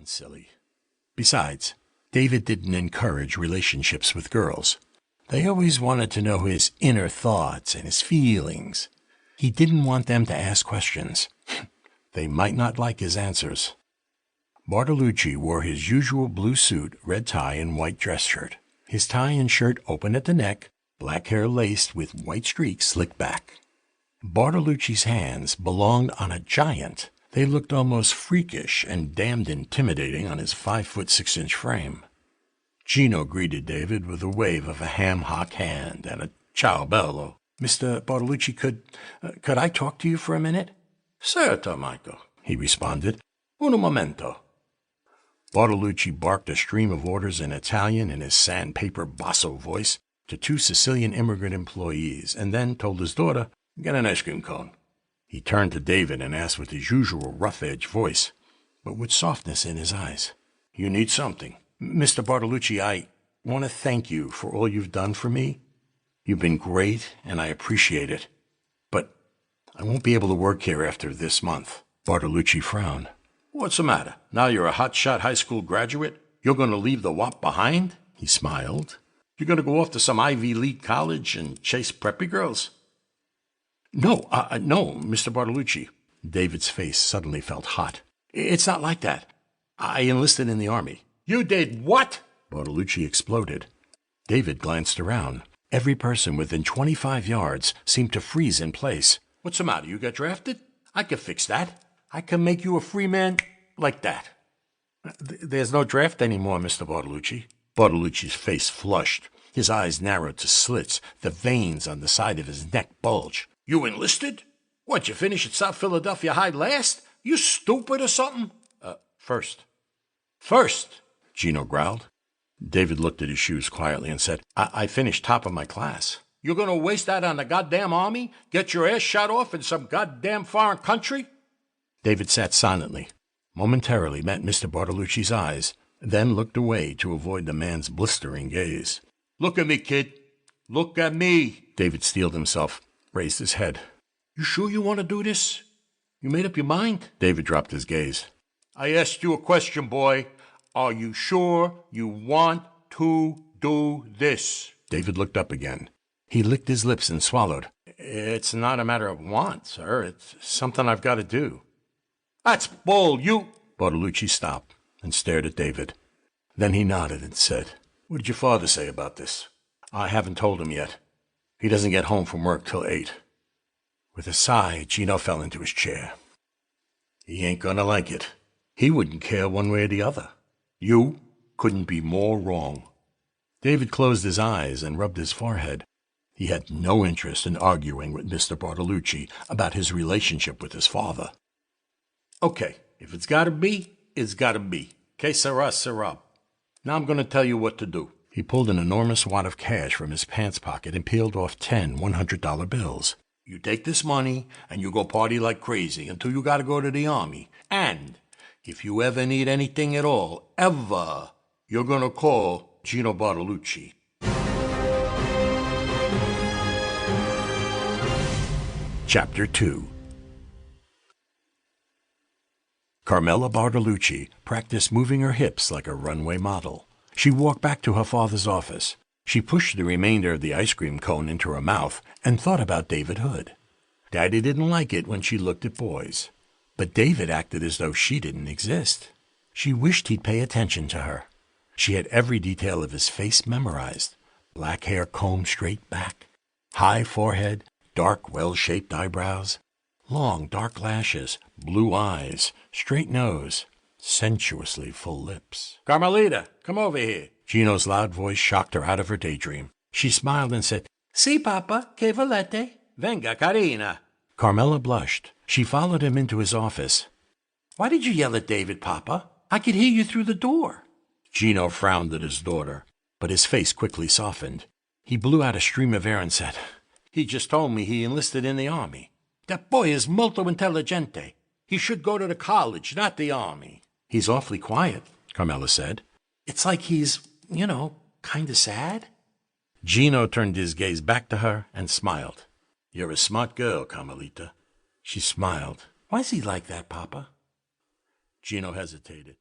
and silly. Besides, David didn't encourage relationships with girls. They always wanted to know his inner thoughts and his feelings. He didn't want them to ask questions. They might not like his answers. Bartolucci wore his usual blue suit, red tie, and white dress shirt. His tie and shirt open at the neck, black hair laced with white streaks slicked back. Bartolucci's hands belonged on a giant. They looked almost freakish and damned intimidating on his 5'6" frame. Gino greeted David with a wave of a ham-hock hand and a ciao bello. "Mr. Bartolucci, could I talk to you for a minute?" "Certo, Michael," he responded. "Un momento." Bartolucci barked a stream of orders in Italian in his sandpaper basso voice to 2 Sicilian immigrant employees, and then told his daughter, "Get an ice cream cone." He turned to David and asked with his usual rough-edged voice, but with softness in his eyes, "You need something?" "Mr. Bartolucci, I want to thank you for all you've done for me. You've been great, and I appreciate it. But I won't be able to work here after this month." Bartolucci frowned. "What's the matter? Now you're a hotshot high school graduate? You're going to leave the WAP behind?" He smiled. "You're going to go off to some Ivy League college and chase preppy girls?" No, Mr. Bartolucci." David's face suddenly felt hot. "It's not like that. I enlisted in the Army." "You did what?" Bartolucci exploded. David glanced around. Every person within 25 yards seemed to freeze in place. "What's the matter? You got drafted? I can fix that. I can make you a free man like that." "There's no draft anymore, Mr. Bartolucci." Bartolucci's face flushed. His eyes narrowed to slits. The veins on the side of his neck bulged. "You enlisted? What, you finished at South Philadelphia High last? You stupid or something?" First. "First?" Gino growled. David looked at his shoes quietly and said, I finished top of my class." "You're going to waste that on the goddamn Army? Get your ass shot off in some goddamn foreign country?" David sat silently, momentarily met Mr. Bartolucci's eyes, then looked away to avoid the man's blistering gaze. "Look at me, kid. Look at me." David steeled himself, raised his head. "You sure you want to do this? You made up your mind?" David dropped his gaze. "I asked you a question, boy. Are you sure you want to do this?" David looked up again. He licked his lips and swallowed. "It's not a matter of want, sir. It's something I've got to do." "That's bull, you—" Bartolucci stopped and stared at David. Then he nodded and said, "What did your father say about this?" "I haven't told him yet. He doesn't get home from work till 8. With a sigh, Gino fell into his chair. "He ain't gonna like it. He wouldn't care one way or the other. You couldn't be more wrong." David closed his eyes and rubbed his forehead. He had no interest in arguing with Mr. Bartolucci about his relationship with his father. "Okay, if it's gotta be, it's gotta be. Que sera, sera. Now I'm going to tell you what to do." He pulled an enormous wad of cash from his pants pocket and peeled off 10 $100 bills. "You take this money and you go party like crazy until you gotta go to the Army. And if you ever need anything at all, ever, you're going to call Gino Bartolucci." Chapter 2. Carmela Bartolucci practiced moving her hips like a runway model. She walked back to her father's office. She pushed the remainder of the ice cream cone into her mouth and thought about David Hood. Daddy didn't like it when she looked at boys. But David acted as though she didn't exist. She wished he'd pay attention to her. She had every detail of his face memorized. Black hair combed straight back, high forehead, dark, well-shaped eyebrows, long, dark lashes, blue eyes, straight nose, sensuously full lips. "Carmelita, come over here." Gino's loud voice shocked her out of her daydream. She smiled and said, "Si, Papa, che volete? Venga, carina." Carmela blushed. She followed him into his office. "Why did you yell at David, Papa? I could hear you through the door." Gino frowned at his daughter, but his face quickly softened. He blew out a stream of air and said, "He just told me he enlisted in the Army. That boy is molto intelligente. He should go to the college, not the Army." "He's awfully quiet," Carmela said. "It's like he's, kind of sad." Gino turned his gaze back to her and smiled. "You're a smart girl, Carmelita." She smiled. "Why's he like that, Papa?" Gino hesitated.